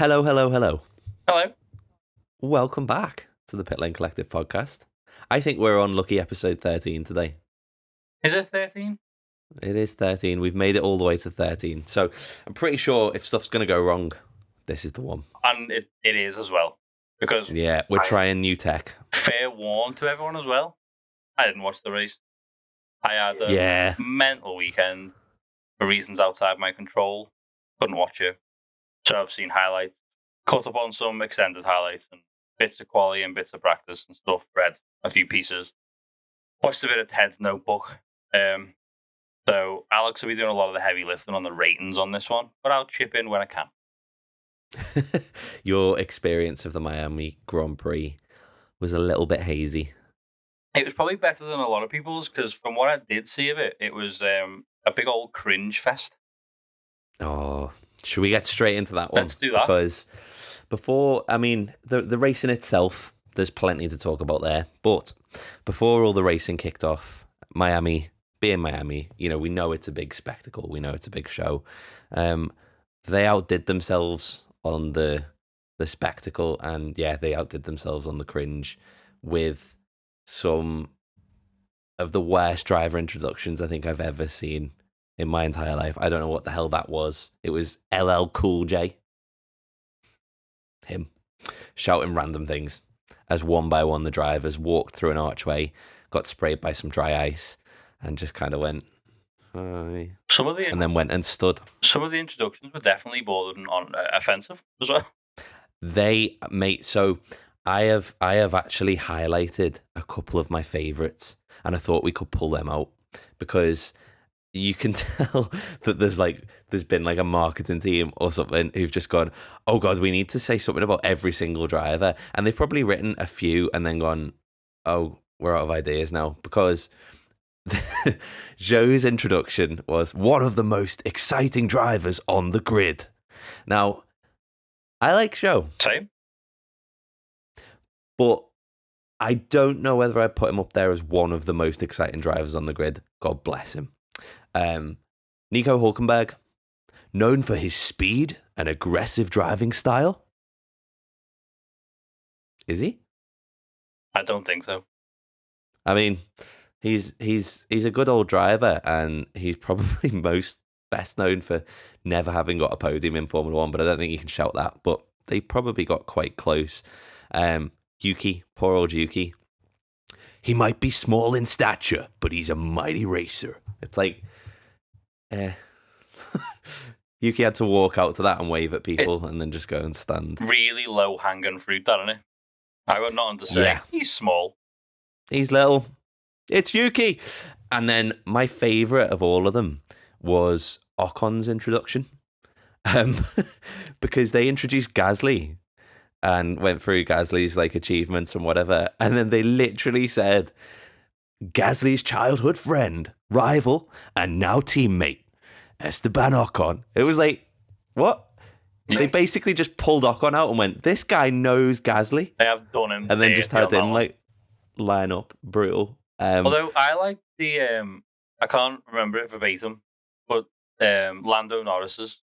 Hello, hello, hello. Hello. Welcome back to the Pitlane Collective Podcast. I think we're on lucky episode 13 today. Is it 13? It is 13. We've made it all the way to 13. So I'm pretty sure if stuff's going to go wrong, this is the one. And it is as well. Because Yeah, we're trying new tech. fair warn to everyone as well. I didn't watch the race. I had a mental weekend for reasons outside my control. Couldn't watch it. So I've seen highlights, caught up on some extended highlights and bits of quality and bits of practice and stuff. Read a few pieces. Watched a bit of Ted's notebook. So Alex will be doing a lot of the heavy lifting on the ratings on this one, but I'll chip in when I can. Your experience of the Miami Grand Prix was a little bit hazy. It was probably better than a lot of people's because from what I did see of it, it was a big old cringe fest. Oh, should we get straight into that one? Let's do that. Because before, the race in itself, there's plenty to talk about there. But before all the racing kicked off, Miami, being Miami, we know it's a big spectacle. We know it's a big show. They outdid themselves on the spectacle, and they outdid themselves on the cringe with some of the worst driver introductions I think I've ever seen in my entire life. I don't know what the hell that was. It was LL Cool J. Him shouting random things as one by one the drivers walked through an archway, got sprayed by some dry ice, and just kind of went, hi. And then went and stood. Some of the introductions were definitely borderline on offensive as well. So I have actually highlighted a couple of my favourites, and I thought we could pull them out because you can tell that there's been like a marketing team or something who've just gone, oh God, we need to say something about every single driver. And they've probably written a few and then gone, oh, we're out of ideas now. Because Joe's introduction was one of the most exciting drivers on the grid. Now, I like Joe. Same. But I don't know whether I'd put him up there as one of the most exciting drivers on the grid. God bless him. Nico Hülkenberg, known for his speed and aggressive driving style. Is he? I don't think so. I mean, he's a good old driver, and he's probably best known for never having got a podium in Formula One, but I don't think you can shout that. But they probably got quite close. Yuki, poor old Yuki. He might be small in stature, but he's a mighty racer. It's like, Yuki had to walk out to that and wave at people and then just go and stand. Really low hanging fruit, that, isn't it? I got nothing to say. Yeah. He's small. He's little. It's Yuki. And then my favourite of all of them was Ocon's introduction. Because they introduced Gasly and went through Gasly's achievements and whatever. And then they literally said, Gasly's childhood friend, rival, and now teammate, Esteban Ocon. It was like, what? Yes. They basically just pulled Ocon out and went, this guy knows Gasly. They have done him. And then just had him line up. Brutal. Although I like the, I can't remember it verbatim, but Lando Norris's.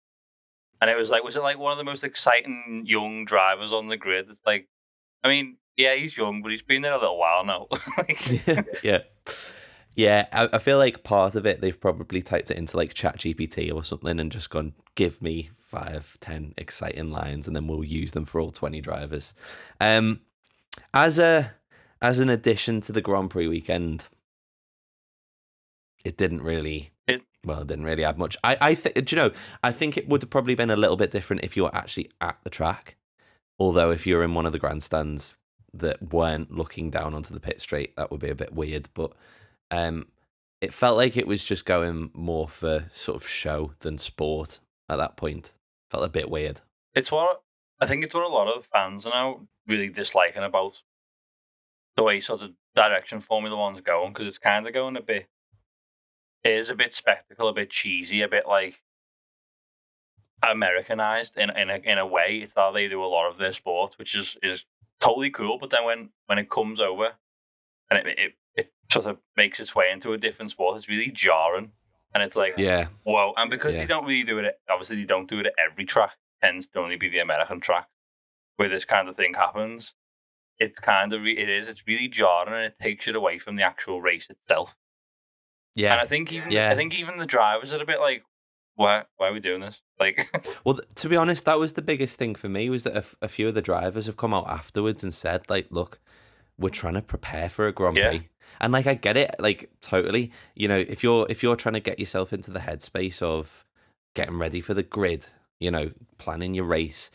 And it was was it one of the most exciting young drivers on the grid? It's he's young, but he's been there a little while now. Yeah. I feel like part of it, they've probably typed it into ChatGPT or something and just gone, give me 5-10 exciting lines, and then we'll use them for all 20 drivers. As an addition to the Grand Prix weekend, it didn't really add much. I think it would have probably been a little bit different if you were actually at the track. Although if you're in one of the grandstands that weren't looking down onto the pit straight, that would be a bit weird. But it felt like it was just going more for sort of show than sport at that point. Felt a bit weird. I think it's what a lot of fans are now really disliking about the way sort of direction Formula One's going, because it's kind of going it is a bit spectacle, a bit cheesy, a bit Americanized in a way. It's how they do a lot of their sport, which is totally cool. But then when it comes over and it sort of makes its way into a different sport, it's really jarring. And it's whoa. And because they don't really do it, obviously they don't do it at every track. tends to only be the American track where this kind of thing happens. It's kind of it's really jarring, and it takes it away from the actual race itself. Yeah, and I think even the drivers are a bit like, why are we doing this? Like, well, to be honest, that was the biggest thing for me, was that a few of the drivers have come out afterwards and said, like, look, we're trying to prepare for a Grand Prix. And like, I get it, like, totally. You know, if you're trying to get yourself into the headspace of getting ready for the grid, you know, planning your race,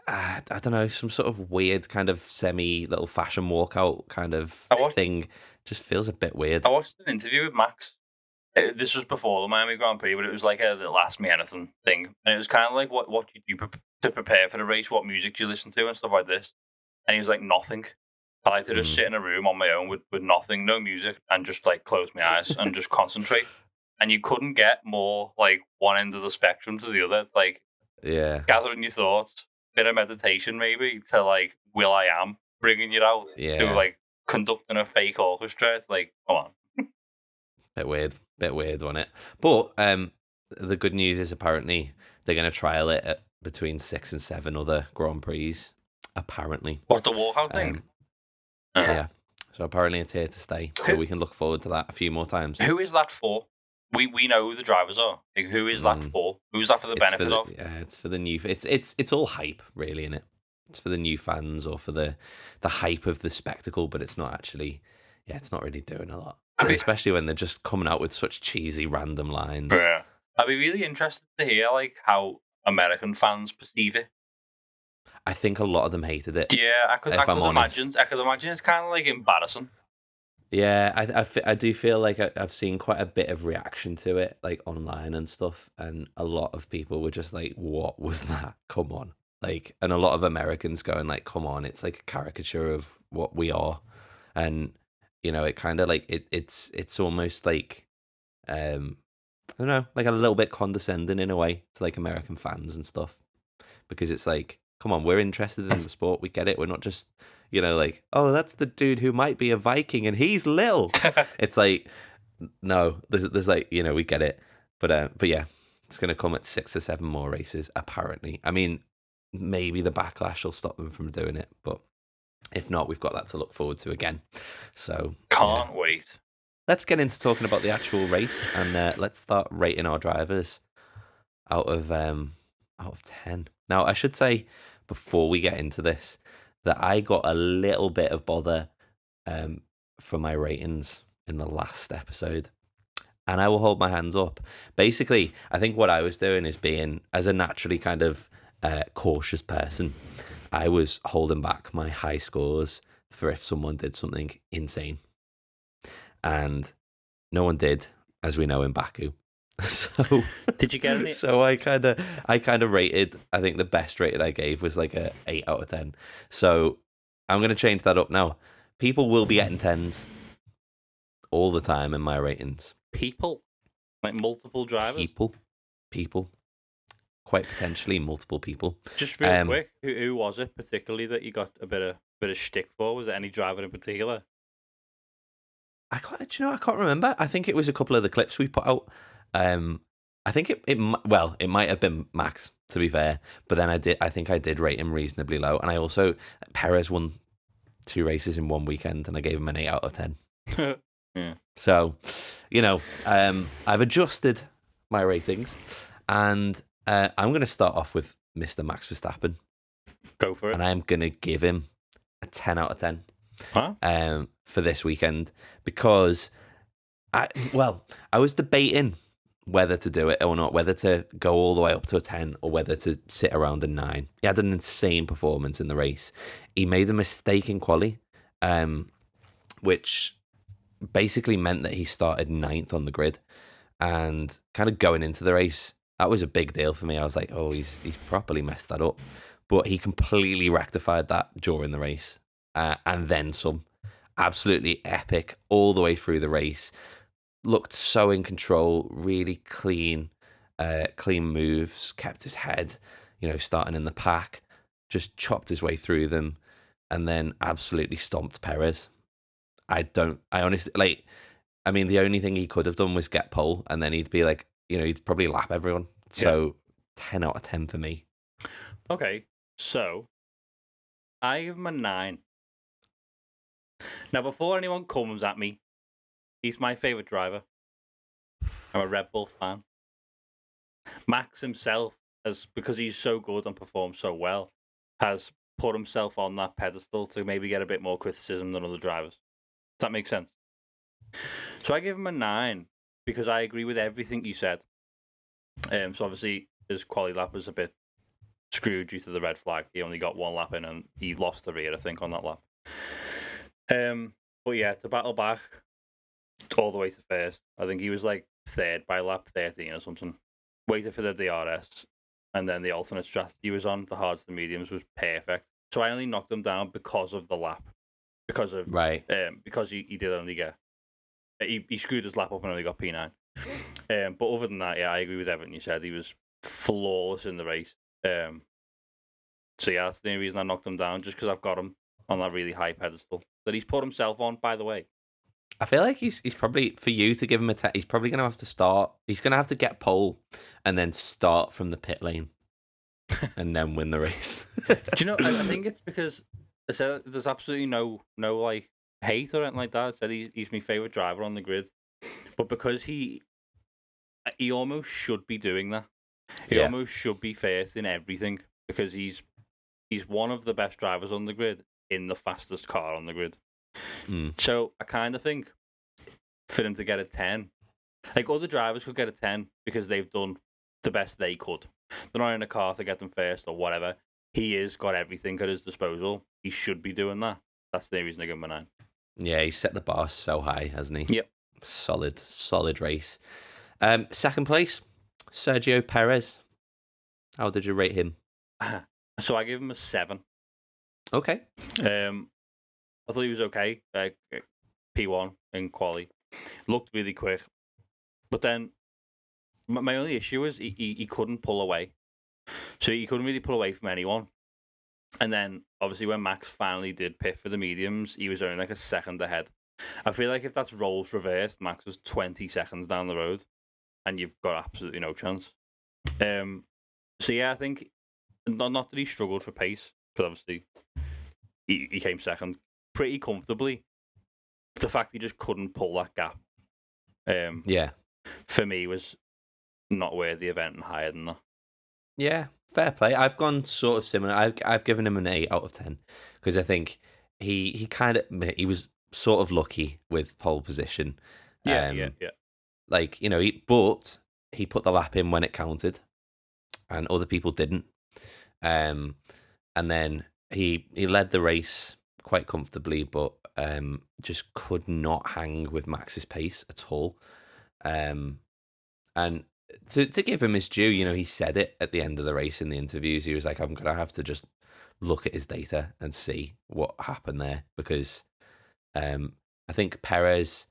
I don't know, some sort of weird kind of semi little fashion walkout kind of thing just feels a bit weird. I watched an interview with Max. This was before the Miami Grand Prix, but it was like a little Ask Me Anything thing. And it was kind of like, what do you do to prepare for the race? What music do you listen to and stuff like this? And he was like, nothing. I like to just sit in a room on my own with nothing, no music, and just like close my eyes and just concentrate. And you couldn't get more like one end of the spectrum to the other. It's like, gathering your thoughts, bit of meditation maybe, to like Will I Am, bringing you out to like conducting a fake orchestra. It's like, come on. Bit weird on it. But the good news is apparently they're going to trial it at between 6 and 7 other Grand Prix. Apparently. What, the walkout thing? Yeah. So apparently it's here to stay. So we can look forward to that a few more times. Who is that for? We know who the drivers are. Like, who is that for? Who's that for the benefit of? Yeah, it's for the new. It's all hype, really, isn't it? It's for the new fans or for the hype of the spectacle, but it's not actually. Yeah, it's not really doing a lot. Especially when they're just coming out with such cheesy random lines. Yeah. I'd be really interested to hear like how American fans perceive it. I think a lot of them hated it. Yeah, I could imagine it's kind of like embarrassing. Yeah, I do feel like I've seen quite a bit of reaction to it, like online and stuff, and a lot of people were just like, "What was that? Come on!" Like, and a lot of Americans going like, "Come on!" It's like a caricature of what we are, and you know, it kind of like it's almost like, I don't know, like a little bit condescending in a way to like American fans and stuff, because it's like, come on, we're interested in the sport, we get it, we're not just, you know, like, oh, that's the dude who might be a Viking and he's Lil. It's like, no, there's like, you know, we get it, but yeah, it's gonna come at 6 or 7 more races apparently. I mean, maybe the backlash will stop them from doing it, but if not, we've got that to look forward to again. So can't wait. Let's get into talking about the actual race, and let's start rating our drivers out of 10. Now, I should say before we get into this that I got a little bit of bother for my ratings in the last episode, and I will hold my hands up. Basically, I think what I was doing is being, as a naturally kind of cautious person, I was holding back my high scores for if someone did something insane. And no one did, as we know, in Baku. So did you get any? So I kind of rated, I think the best rated I gave was like a 8 out of 10. So I'm going to change that up now. People will be getting 10s all the time in my ratings. People? Like multiple drivers? People. Quite potentially multiple people. Just real quick, who was it particularly that you got a bit of shtick for? Was it any driver in particular? I can't remember. I think it was a couple of the clips we put out. I think it might have been Max, to be fair. But then I think I did rate him reasonably low. And I also, Perez won 2 races in one weekend, and I gave him an 8 out of 10. Yeah. So, you know, I've adjusted my ratings, and I'm going to start off with Mr. Max Verstappen. Go for it. And I'm going to give him a 10 out of 10. Huh? For this weekend, because I was debating whether to do it or not, whether to go all the way up to a 10 or whether to sit around a 9. He had an insane performance in the race. He made a mistake in quali, which basically meant that he started 9th on the grid, and kind of going into the race, that was a big deal for me. I was like, oh, he's properly messed that up, but he completely rectified that during the race, and then some. Absolutely epic all the way through the race. Looked so in control, really clean moves, kept his head, you know, starting in the pack, just chopped his way through them, and then absolutely stomped Perez. I honestly, like, I mean, the only thing he could have done was get pole, and then he'd be like, you know, he'd probably lap everyone. So 10 out of 10 for me. Okay, so I give him a 9. Now, before anyone comes at me, he's my favourite driver. I'm a Red Bull fan. Max himself, because he's so good and performs so well, has put himself on that pedestal to maybe get a bit more criticism than other drivers. Does that make sense? So I give him a 9 because I agree with everything you said. So obviously his quali lap was a bit screwed due to the red flag. He only got 1 lap in and he lost the rear, I think, on that lap. But yeah, to battle back all the way to first, I think he was like third by lap 13 or something. Waited for the DRS, and then the alternate strategy he was on, the hards to mediums, was perfect. So I only knocked him down because of the lap, because he did only get he screwed his lap up and only got P9. But other than that, yeah, I agree with everything you said. He was flawless in the race. So yeah, that's the only reason I knocked him down, just because I've got him on that really high pedestal that he's put himself on, by the way. I feel like he's probably, for you to give him a 10, he's probably going to have to start. He's going to have to get pole and then start from the pit lane and then win the race. Do you know, I think it's because I said there's absolutely no like hate or anything like that. I said he's my favourite driver on the grid. But because he almost should be doing that. He almost should be first in everything because he's one of the best drivers on the grid in the fastest car on the grid. So I kind of think for him to get a 10, like other drivers could get a 10 because they've done the best they could. They're not in a car to get them first or whatever. He has got everything at his disposal. He should be doing that. That's the reason I give him a 9. Yeah, he's set the bar so high, hasn't he? Yep. Solid race. Second place, Sergio Perez. How did you rate him? So I give him a 7. Okay. I thought he was okay. P1 in quali. Looked really quick. But then my only issue is he couldn't pull away. So he couldn't really pull away from anyone. And then, obviously, when Max finally did pit for the mediums, he was only like a second ahead. I feel like if that's roles reversed, Max was 20 seconds down the road, and you've got absolutely no chance. So yeah, I think not that he struggled for pace, because obviously he came second pretty comfortably. The fact he just couldn't pull that gap, for me was not worthy of anything higher than that. Yeah, fair play. I've gone sort of similar. I've given him an 8 out of 10 because I think he was sort of lucky with pole position. Yeah. Like, but he put the lap in when it counted, and other people didn't. And then he led the race quite comfortably, but just could not hang with Max's pace at all. And to give him his due, he said it at the end of the race in the interviews. He was like, I'm going to have to just look at his data and see what happened there, because I think Perez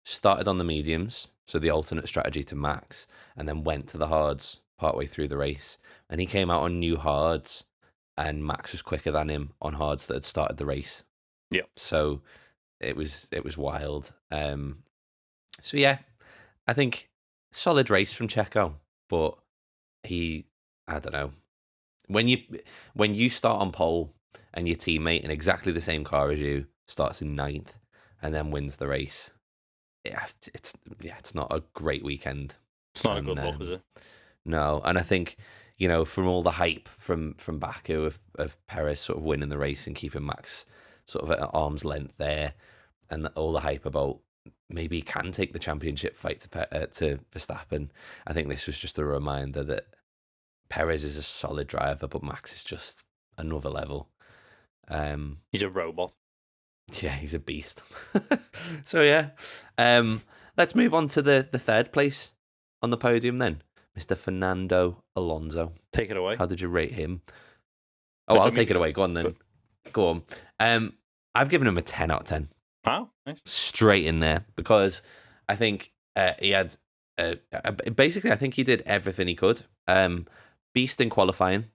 started on the mediums, so the alternate strategy to Max, and then went to the hards partway through the race. And he came out on new hards, and Max was quicker than him on hards that had started the race. Yeah. So it was you So yeah, I think solid race from Checo, but I don't know. When you start on pole and your teammate in exactly the same car as you starts in 9th and then wins the race, it's not a great weekend. It's not a good look, is it? No, and I think, from all the hype from Baku of Perez sort of winning the race and keeping Max sort of at arm's length there, and all the hype about maybe he can take the championship fight to Verstappen, I think this was just a reminder that Perez is a solid driver, but Max is just another level. He's a robot. Yeah, he's a beast. So yeah, let's move on to the third place on the podium then, Mr. Fernando Alonso. Take it away. How did you rate him? Oh, I'll take it away. Go on then. Go on. I've given him a 10 out of 10. Wow, nice. Straight in there, because I think he had basically, I think he did everything he could. Beast in qualifying,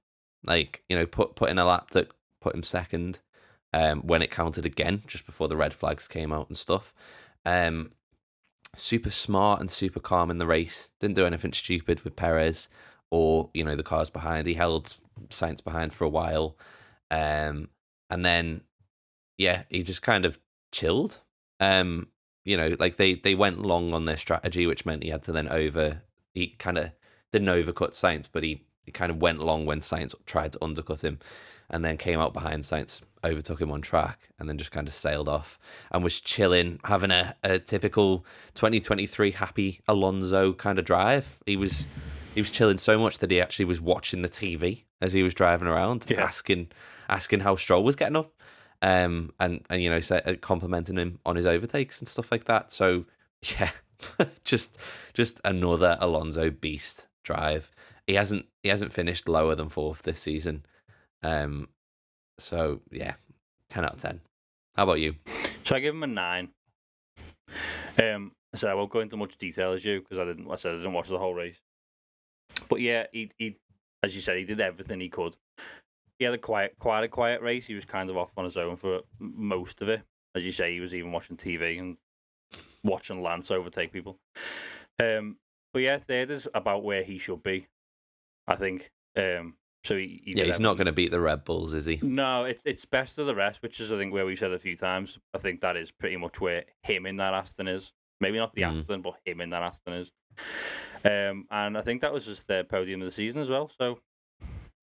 like, put in a lap that put him second when it counted again, just before the red flags came out and stuff. Super smart and super calm in the race. Didn't do anything stupid with Perez or the cars behind. He held Sainz behind for a while, and then he just kind of chilled. Like they went long on their strategy, which meant he had to then he kind of didn't overcut Sainz, but he kind of went long when Sainz tried to undercut him, and then came out behind Sainz, overtook him on track, and then just kind of sailed off and was chilling, having a typical 2023 happy Alonso kind of drive. He was chilling so much that he actually was watching the TV as he was driving around, asking how Stroll was getting on, and complimenting him on his overtakes and stuff like that. So yeah, just another Alonso beast drive. He hasn't finished lower than 4th this season. So yeah, 10 out of 10. How about you? So I give him a 9. So I won't go into much detail as you, because I didn't watch the whole race. But yeah, he as you said, he did everything he could. He had quite a quiet race. He was kind of off on his own for most of it. As you say, he was even watching TV and watching Lance overtake people. But yeah, third is about where he should be, I think. So he's not going to beat the Red Bulls, is he? No, it's best of the rest, which is I think where we've said a few times. I think that is pretty much where him in that Aston is. Maybe not the Aston, but him in that Aston is. And I think that was just their podium of the season as well. So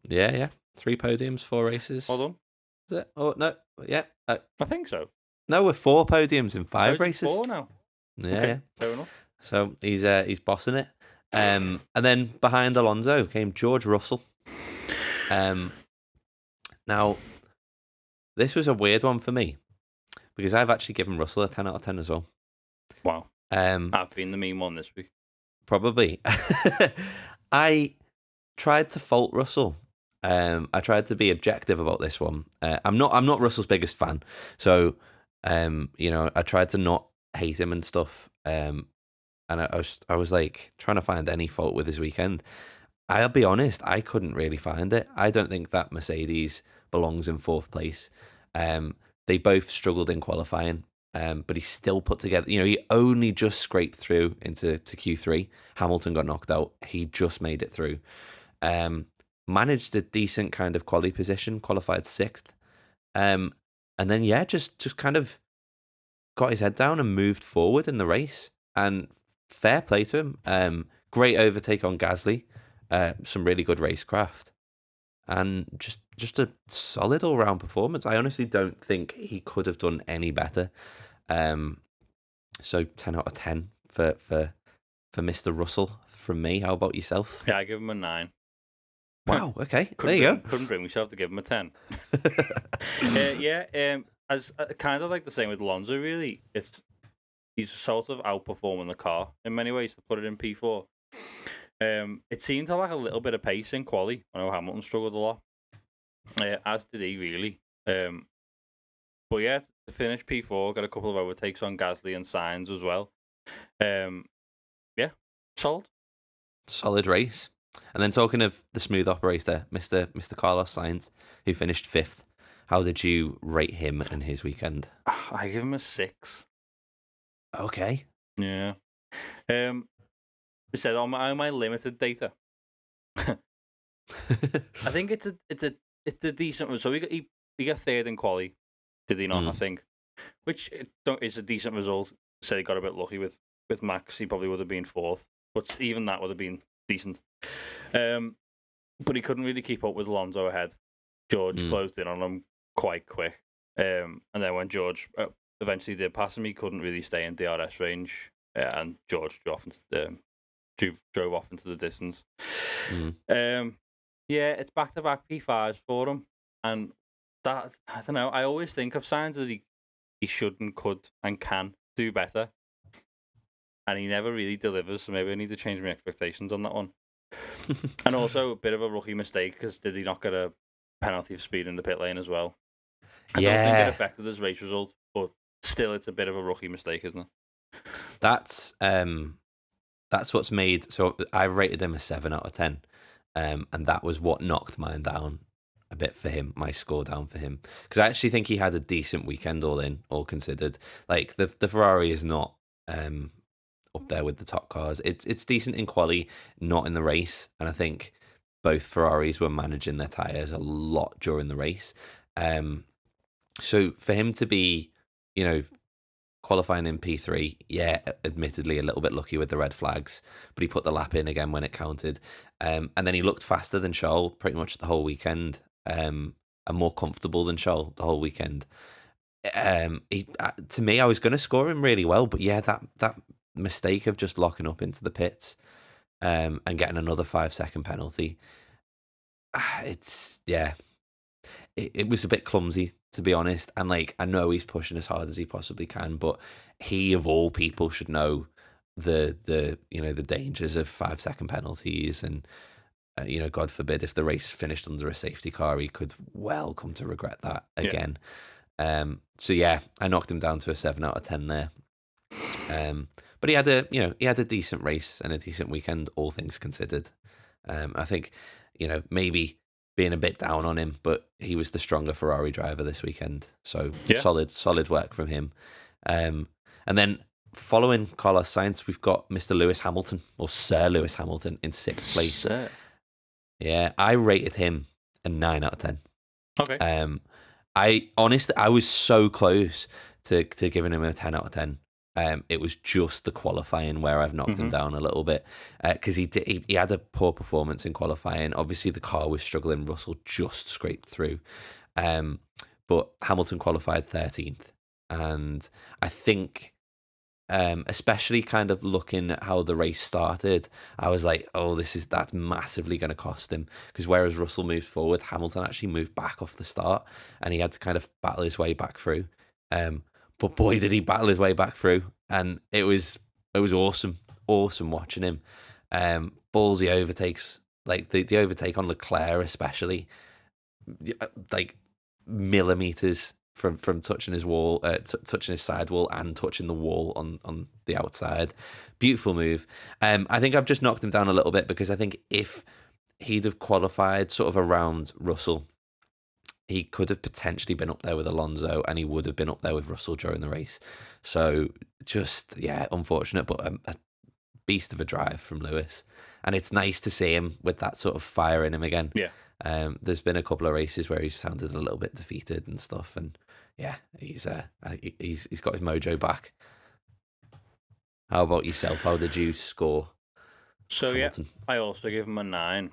yeah, 3 podiums, 4 races. Hold on, is it? Oh no, yeah, I think so. No, we're 4 podiums in 5 races. 4 now. Yeah, okay, fair enough. So he's bossing it. And then behind Alonso came George Russell. Now, this was a weird one for me because I've actually given Russell a 10 out of 10 as well. Wow. I've been the mean one this week. Probably. I tried to fault Russell. I tried to be objective about this one. I'm not Russell's biggest fan, so I tried to not hate him and stuff. And I was like trying to find any fault with his weekend. I'll be honest, I couldn't really find it. I don't think that Mercedes belongs in 4th place. They both struggled in qualifying, but he still put together. He only just scraped through into Q3. Hamilton got knocked out. He just made it through. Managed a decent kind of quality position, qualified 6th. And then just kind of got his head down and moved forward in the race. And fair play to him. Great overtake on Gasly. Some really good racecraft, and just a solid all-round performance. I honestly don't think he could have done any better. So 10 out of 10 for Mr. Russell from me. How about yourself? Yeah, I give him a 9. Wow, okay, there you go. Couldn't bring myself to give him a 10. As kind of like the same with Alonso, really. He's sort of outperforming the car in many ways to put it in P4. It seemed to lack a little bit of pace in quali. I know Hamilton struggled a lot, as did he really. But yeah, to finish P4, got a couple of overtakes on Gasly and Sainz as well. Solid race. And then talking of the smooth operator, Mr. Carlos Sainz, who finished 5th. How did you rate him and his weekend? I give him a 6. Okay. Yeah. It said on my limited data. I think it's a decent one. So he got 3rd in quali, did he not? I think, which is a decent result. Say he got a bit lucky with Max. He probably would have been 4th, but even that would have been decent. But he couldn't really keep up with Alonso ahead. George closed in on him quite quick, and then when George eventually did pass him, he couldn't really stay in DRS range, and George drove off into the distance. It's back-to-back P5s for him, and that, I don't know, I always think of signs that he should and could and can do better, and he never really delivers, so maybe I need to change my expectations on that one. And also a bit of a rookie mistake, because did he not get a penalty for speed in the pit lane as well? I don't think it affected his race result, but still it's a bit of a rookie mistake, isn't it? That's what's made. So I rated him a 7 out of 10, and that was what knocked mine down a bit for him. My score down for him, because I actually think he had a decent weekend all considered. Like the Ferrari is not up there with the top cars. It's decent in quali, not in the race, and I think both Ferraris were managing their tyres a lot during the race. So for him to be, qualifying in P3, yeah, admittedly a little bit lucky with the red flags, but he put the lap in again when it counted. And then he looked faster than Charles pretty much the whole weekend, and more comfortable than Charles the whole weekend. To me, I was going to score him really well, but yeah, that mistake of just locking up into the pits and getting another 5-second penalty, it was a bit clumsy, to be honest. And I know he's pushing as hard as he possibly can, but he of all people should know the dangers of 5-second penalties, and God forbid if the race finished under a safety car, he could well come to regret that again. So yeah, I knocked him down to a 7 out of 10 there. But he had a decent race and a decent weekend, all things considered. I think maybe being a bit down on him, but he was the stronger Ferrari driver this weekend. So solid work from him. And then following Carlos Sainz, we've got Mr. Lewis Hamilton, or Sir Lewis Hamilton, in 6th place. Sir. Yeah, I rated him a 9 out of 10. Okay. I was so close to giving him a 10 out of 10. It was just the qualifying where I've knocked him down a little bit, because he had a poor performance in qualifying. Obviously, the car was struggling. Russell just scraped through, but Hamilton qualified 13th, and I think, especially kind of looking at how the race started, I was like, oh, that's massively going to cost him, because whereas Russell moved forward, Hamilton actually moved back off the start, and he had to kind of battle his way back through. But boy, did he battle his way back through, and it was awesome watching him. Ballsy overtakes, like the overtake on Leclerc especially, like millimeters from touching his wall, touching his sidewall and touching the wall on the outside. Beautiful move. I think I've just knocked him down a little bit, because I think if he'd have qualified sort of around Russell, he could have potentially been up there with Alonso, and he would have been up there with Russell during the race. So just, unfortunate, but a beast of a drive from Lewis. And it's nice to see him with that sort of fire in him again. Yeah. There's been a couple of races where he's sounded a little bit defeated and stuff, and he's got his mojo back. How about yourself? How did you score? So Hamilton? I also gave him a 9.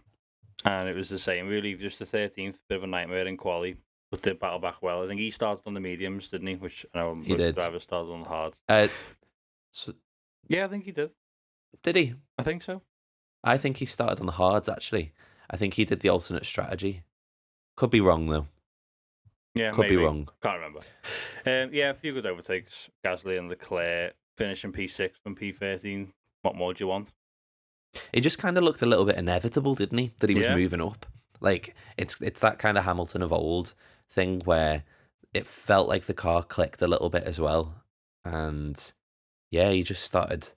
And it was the same, really, just the 13th, bit of a nightmare in quali, but did battle back well. I think he started on the mediums, didn't he? Which I know most drivers started on the hards. Yeah, I think he did. Did he? I think so. I think he started on the hards, actually. I think he did the alternate strategy. Could be wrong, though. Yeah, Could be wrong. Can't remember. A few good overtakes. Gasly and Leclerc finishing P6 from P13. What more do you want? It just kind of looked a little bit inevitable, didn't he? That he was moving up. Like, it's that kind of Hamilton of old thing where it felt like the car clicked a little bit as well. And he just started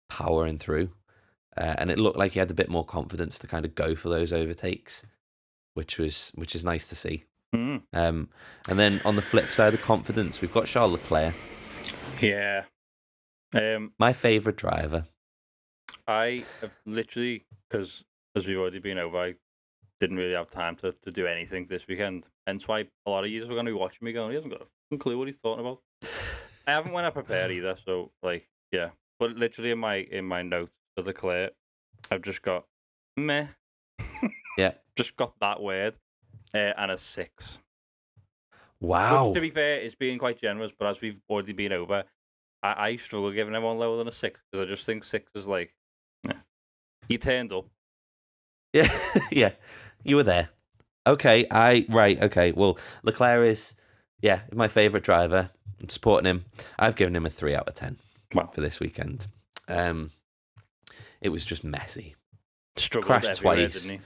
powering through. And it looked like he had a bit more confidence to kind of go for those overtakes, which is nice to see. Mm. And then on the flip side of confidence, we've got Charles Leclerc. Yeah. My favourite driver. I have literally, because as we've already been over, I didn't really have time to do anything this weekend. Hence why a lot of you are going to be watching me going, he hasn't got a clue what he's talking about. I haven't when I prepare either, so yeah. But literally in my notes for Leclerc, I've just got meh. Yeah. Just got that word and a 6. Wow. Which, to be fair, is being quite generous, but as we've already been over, I struggle giving everyone lower than a 6, because I just think 6 is like, he turned up. Yeah, yeah, you were there. Okay, okay. Well, Leclerc is, my favourite driver. I'm supporting him. I've given him a 3 out of 10 for this weekend. It was just messy. Struggled Crashed twice. Didn't he?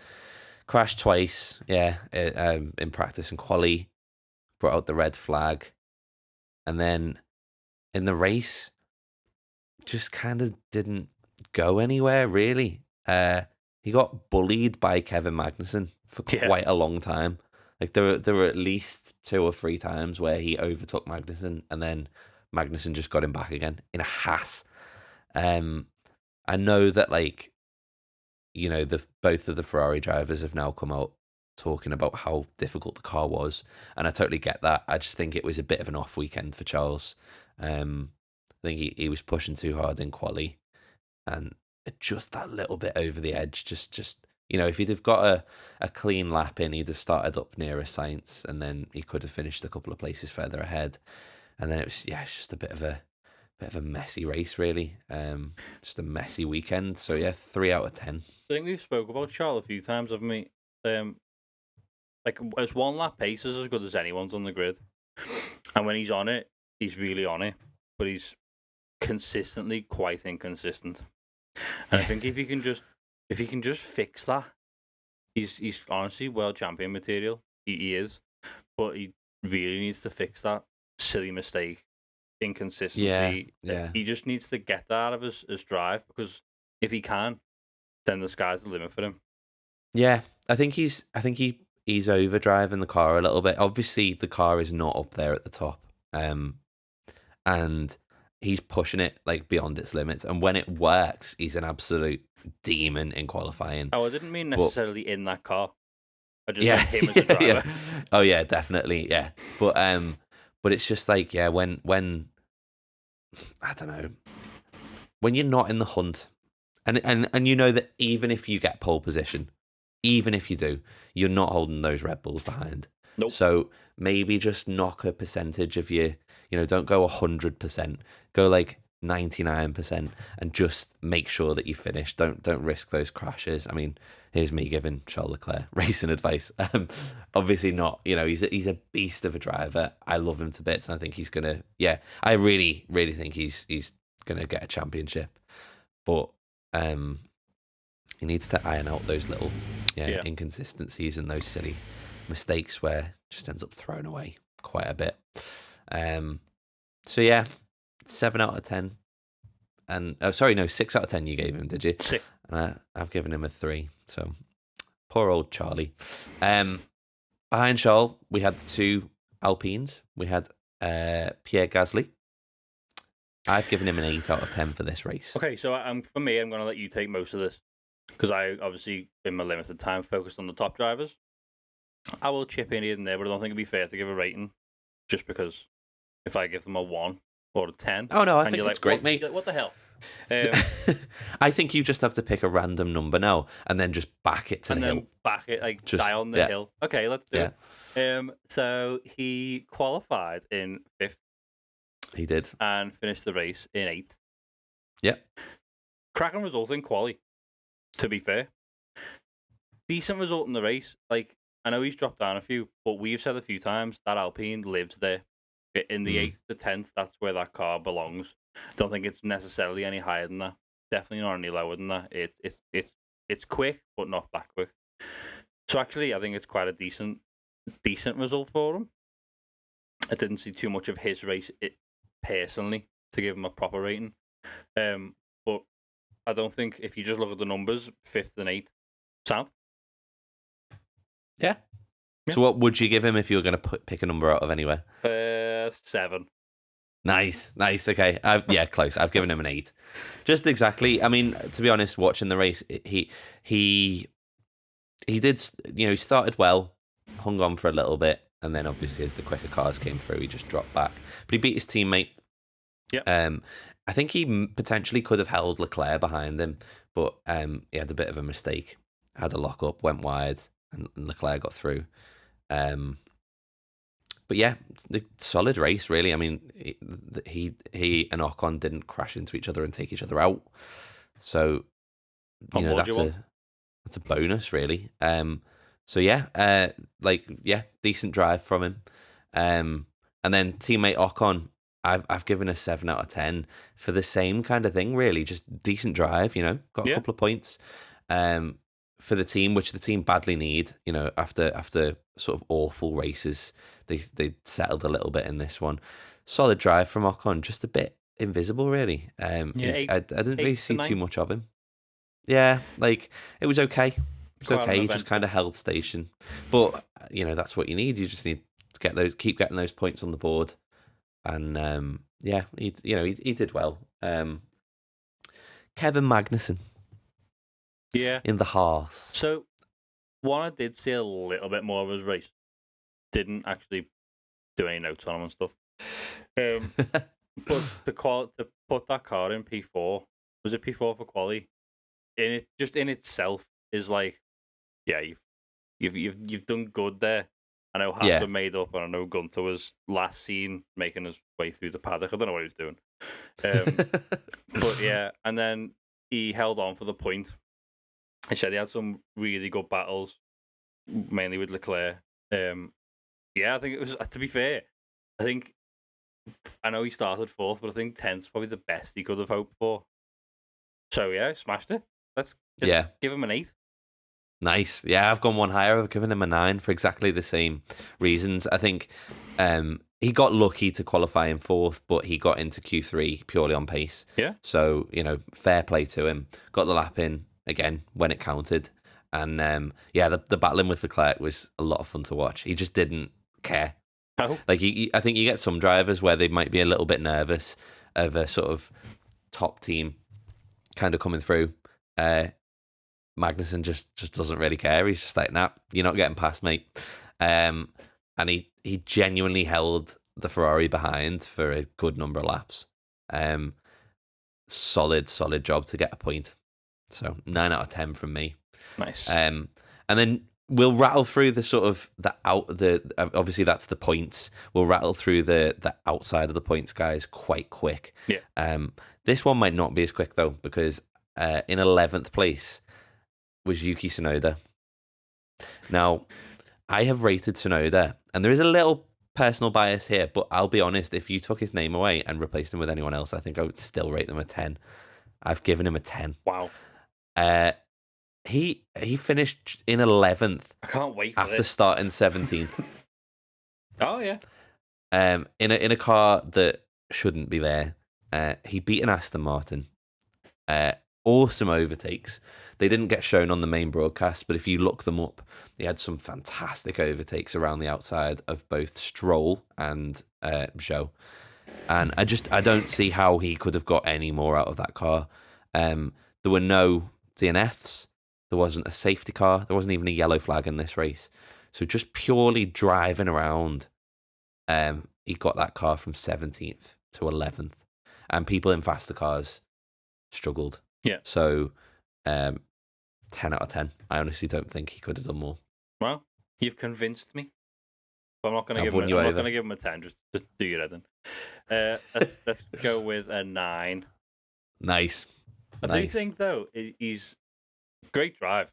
Crashed twice, in practice and quali. Brought out the red flag. And then in the race, just kind of didn't go anywhere, really. He got bullied by Kevin Magnussen for quite a long time. Like there were at least 2 or 3 times where he overtook Magnussen, and then Magnussen just got him back again in a Haas. I know that, like, you know, both of the Ferrari drivers have now come out talking about how difficult the car was, and I totally get that. I just think it was a bit of an off weekend for Charles. I think he was pushing too hard in quali, and just that little bit over the edge. Just you know, if he'd have got a clean lap in, he'd have started up nearer Sainz, and then he could have finished a couple of places further ahead. And then it's just a bit of a messy race, really. Just a messy weekend. So yeah, 3 out of 10. I think we've spoke about Charles a few times, haven't we? Like, his one lap pace is as good as anyone's on the grid, and when he's on it, he's really on it. But he's consistently quite inconsistent. And I think if he can just fix that, he's honestly world champion material. He is, but he really needs to fix that silly mistake, inconsistency. Yeah. He just needs to get that out of his drive, because if he can, then the sky's the limit for him. Yeah, I think he's overdriving the car a little bit. Obviously, the car is not up there at the top, and he's pushing it like beyond its limits. And when it works, he's an absolute demon in qualifying. Oh, I didn't mean necessarily in that car. I just meant him as a driver. Yeah. Oh yeah, definitely, yeah. But it's just like, yeah, when I don't know, when you're not in the hunt, and you know that even if you get pole position, even if you do, you're not holding those Red Bulls behind. Nope. So maybe just knock a percentage of your, don't go 100%, go like 99%, and just make sure that you finish. Don't risk those crashes. I mean, here's me giving Charles Leclerc racing advice. Obviously not. He's a beast of a driver. I love him to bits, and I think he's gonna. Yeah, I really, really think he's gonna get a championship, but he needs to iron out those little inconsistencies and those silly mistakes where it just ends up thrown away quite a bit. So yeah, 7 out of 10. And 6 out of 10 you gave him, did you? 6. And I've given him a 3. So poor old Charlie. Behind Charles, we had the 2 Alpines. We had Pierre Gasly. I've given him an 8 out of 10 for this race. Okay, so for me, I'm going to let you take most of this, because I obviously, in my limited time, focused on the top drivers. I will chip in here and there, but I don't think it'd be fair to give a rating, just because if I give them a 1 or a 10... Oh, no, I think it's great, mate. What the hell? I think you just have to pick a random number now and then just back it to the hill. And then back it, like, just, die on the hill. Okay, let's do it. So he qualified in 5th. He did. And finished the race in 8th. Yep. Cracking result in quali, to be fair. Decent result in the race. Like, I know he's dropped down a few, but we've said a few times that Alpine lives there. In the 8th to 10th, that's where that car belongs. Don't think it's necessarily any higher than that. Definitely not any lower than that. It's quick, but not that quick. So actually, I think it's quite a decent result for him. I didn't see too much of his race personally to give him a proper rating. But I don't think, if you just look at the numbers, 5th and 8th, sound. Yeah. So what would you give him if you were going to pick a number out of anywhere? 7. Nice. Okay. Close. I've given him an 8. Just exactly. I mean, to be honest, watching the race, he did. He started well, hung on for a little bit, and then obviously as the quicker cars came through, he just dropped back. But he beat his teammate. Yeah. I think he potentially could have held Leclerc behind him, but he had a bit of a mistake. Had a lock up, went wide, and Leclerc got through. But yeah, the solid race, really. I mean, he and Ocon didn't crash into each other and take each other out, so that's a bonus, really. So yeah, decent drive from him. And then teammate Ocon, I've given a 7 out of 10 for the same kind of thing, really. Just decent drive, got a couple of points. For the team, which the team badly need, after sort of awful races, they settled a little bit in this one. Solid drive from Ocon, just a bit invisible, really. I didn't really see too much of him. Yeah, like it was okay. It's okay. He just kind of held station, but that's what you need. You just need to keep getting those points on the board, and he did well. Kevin Magnussen. Yeah. In the Haas. So, one I did see a little bit more of his race. Didn't actually do any notes on him and stuff. But to put that car in P4, was it P4 for quali? In itself is like, yeah, you've done good there. I know Haas were made up, and I know Gunther was last seen making his way through the paddock. I don't know what he was doing. But yeah, and then he held on for the point. He said he had some really good battles, mainly with Leclerc. Yeah, I think it was, to be fair, I know he started fourth, but I think 10th's probably the best he could have hoped for. So yeah, smashed it. Let's give him an 8. Nice. Yeah, I've gone one higher. I've given him a 9 for exactly the same reasons. I think he got lucky to qualify in fourth, but he got into Q3 purely on pace. Yeah. So, fair play to him. Got the lap in again when it counted. And the battling with Leclerc was a lot of fun to watch. He just didn't care. Oh. Like, I think you get some drivers where they might be a little bit nervous of a sort of top team kind of coming through. Magnussen just doesn't really care. He's just like, nah, you're not getting past, mate. And he genuinely held the Ferrari behind for a good number of laps. Solid job to get a point. So 9 out of 10 from me. Nice. And then we'll rattle through the sort of obviously that's the points. We'll rattle through the outside of the points, guys, quite quick. Yeah. This one might not be as quick though, because in 11th place was Yuki Tsunoda. Now, I have rated Tsunoda, and there is a little personal bias here, but I'll be honest, if you took his name away and replaced him with anyone else, I think I would still rate them a 10. I've given him a 10. Wow. He finished in 11th. I can't wait for after starting 17th. Oh yeah. In a car that shouldn't be there. He beat an Aston Martin. Awesome overtakes. They didn't get shown on the main broadcast, but if you look them up, he had some fantastic overtakes around the outside of both Stroll and Zhou. And I don't see how he could have got any more out of that car. There were no DNFs. There wasn't a safety car. There wasn't even a yellow flag in this race. So just purely driving around, he got that car from 17th to 11th. And people in faster cars struggled. Yeah. So 10 out of 10. I honestly don't think he could have done more. Well, you've convinced me. But I'm not going to give him a 10. Just do your head in. Let's go with a 9. Nice. I do think though he's great drive,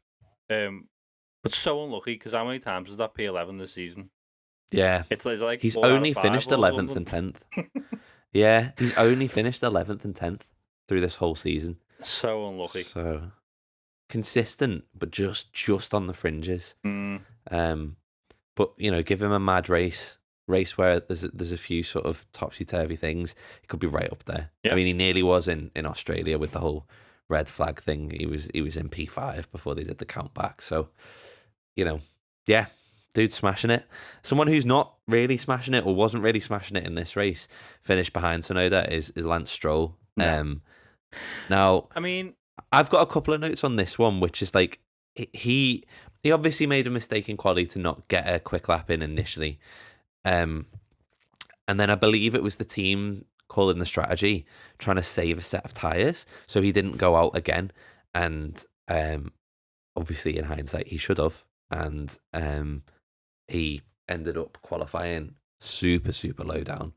but so unlucky because how many times has that P11 this season? Yeah, it's like he's only finished 11th and 10th. Yeah, he's only finished 11th and 10th through this whole season. So unlucky. So consistent, but just on the fringes. But give him a mad race where there's a few sort of topsy-turvy things. He could be right up there. Yeah. I mean, he nearly was in Australia with the whole red flag thing. He was in P5 before they did the count back. So, yeah, dude's smashing it. Someone who's not really smashing it or wasn't really smashing it in this race, finished behind Tsunoda, is Lance Stroll. No. Now, I mean, I've got a couple of notes on this one, which is like he obviously made a mistake in quality to not get a quick lap in initially. And then I believe it was the team calling the strategy, trying to save a set of tyres, so he didn't go out again. And obviously, in hindsight, he should have. And he ended up qualifying super low down.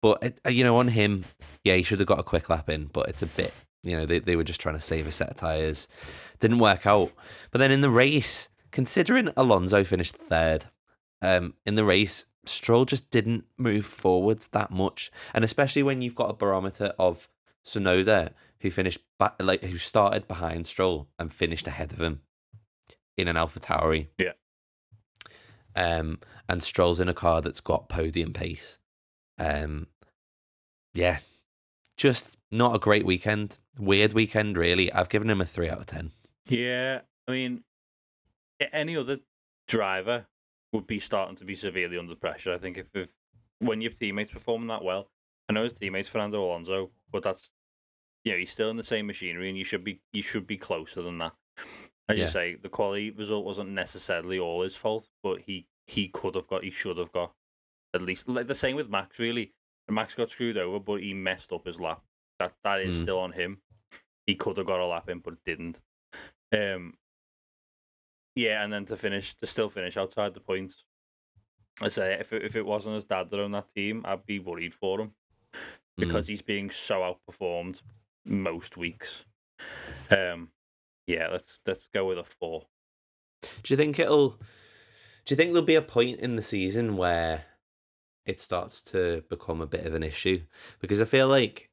But on him, yeah, he should have got a quick lap in. But it's a bit, they were just trying to save a set of tyres. Didn't work out. But then in the race, considering Alonso finished third, in the race, Stroll just didn't move forwards that much, and especially when you've got a barometer of Tsunoda, who who started behind Stroll and finished ahead of him in an AlphaTauri. Yeah. And Stroll's in a car that's got podium pace. Yeah, just not a great weekend. Weird weekend, really. I've given him a 3 out of 10. Yeah, I mean, any other driver would be starting to be severely under pressure. I think if when your teammates performing that well, I know his teammate's Fernando Alonso, but he's still in the same machinery, and you should be closer than that. As you say, the quality result wasn't necessarily all his fault, but he should have got at least, like the same with Max. Really, Max got screwed over, but he messed up his lap. That is still on him. He could have got a lap in, but didn't. And then to still finish outside the points. I say if it wasn't his dad that owned that team, I'd be worried for him because he's being so outperformed most weeks. Let's go with a 4. Do you think there'll be a point in the season where it starts to become a bit of an issue? Because I feel like,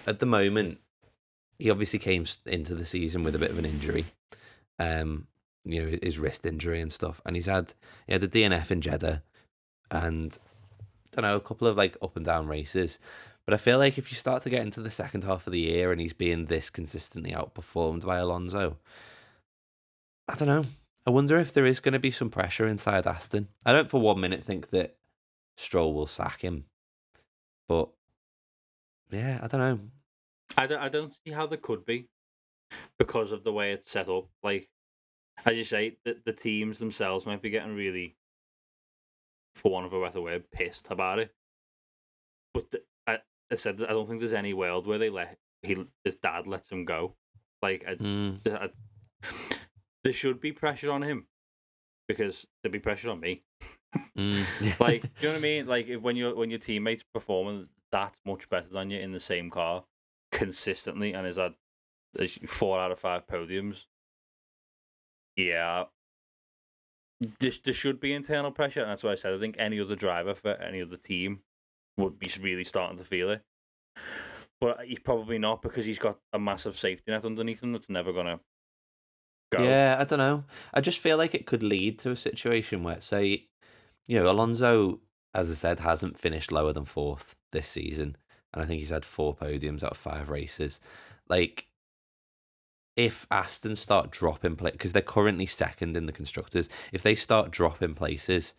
at the moment, he obviously came into the season with a bit of an injury. His wrist injury and stuff, and he had a DNF in Jeddah, and I don't know, a couple of like up and down races. But I feel like if you start to get into the second half of the year and he's being this consistently outperformed by Alonso, I don't know. I wonder if there is going to be some pressure inside Aston. I don't for 1 minute think that Stroll will sack him, but yeah, I don't know. I don't see how there could be because of the way it's set up. Like, as you say, the teams themselves might be getting really, for want of a better word, pissed about it. But I said I don't think there's any world where his dad lets him go. Like, there should be pressure on him because there'd be pressure on me. Like, do you know what I mean? Like, when your teammates performing that much better than you in the same car consistently and has had 4 out of 5 podiums. Yeah, there should be internal pressure, and that's why I said I think any other driver for any other team would be really starting to feel it. But he's probably not because he's got a massive safety net underneath him that's never going to go. Yeah, I don't know. I just feel like it could lead to a situation where, say, Alonso, as I said, hasn't finished lower than 4th this season, and I think he's had 4 podiums out of 5 races. Like, if Aston start dropping places, because they're currently 2nd in the Constructors, if they start dropping places,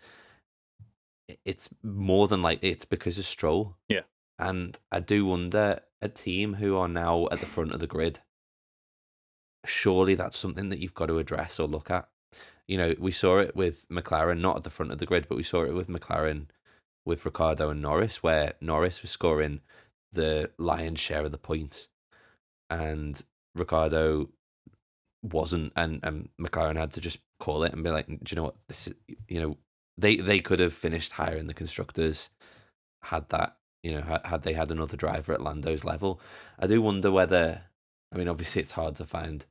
it's more than like it's because of Stroll. Yeah. And I do wonder, a team who are now at the front of the grid, surely that's something that you've got to address or look at. We saw it with McLaren, not at the front of the grid, but we saw it with McLaren, with Ricciardo and Norris, where Norris was scoring the lion's share of the points, and Ricciardo wasn't, and McLaren had to just call it and be like, do you know what, this is, they could have finished higher in the Constructors had that, had they had another driver at Lando's level. I do wonder whether, I mean, obviously it's hard to find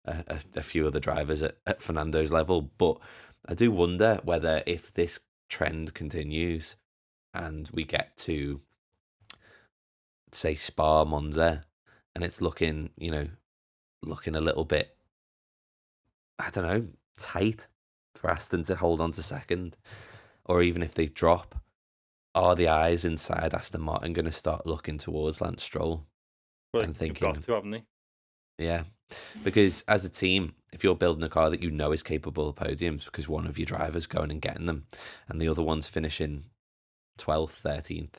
a few other drivers at Fernando's level, but I do wonder whether if this trend continues and we get to, say, Spa, Monza, and it's looking a little bit, I don't know, tight for Aston to hold on to 2nd, or even if they drop, are the eyes inside Aston Martin going to start looking towards Lance Stroll and thinking, got to, haven't they? Yeah, because as a team, if you're building a car that you know is capable of podiums because one of your drivers going and getting them and the other one's finishing 12th, 13th.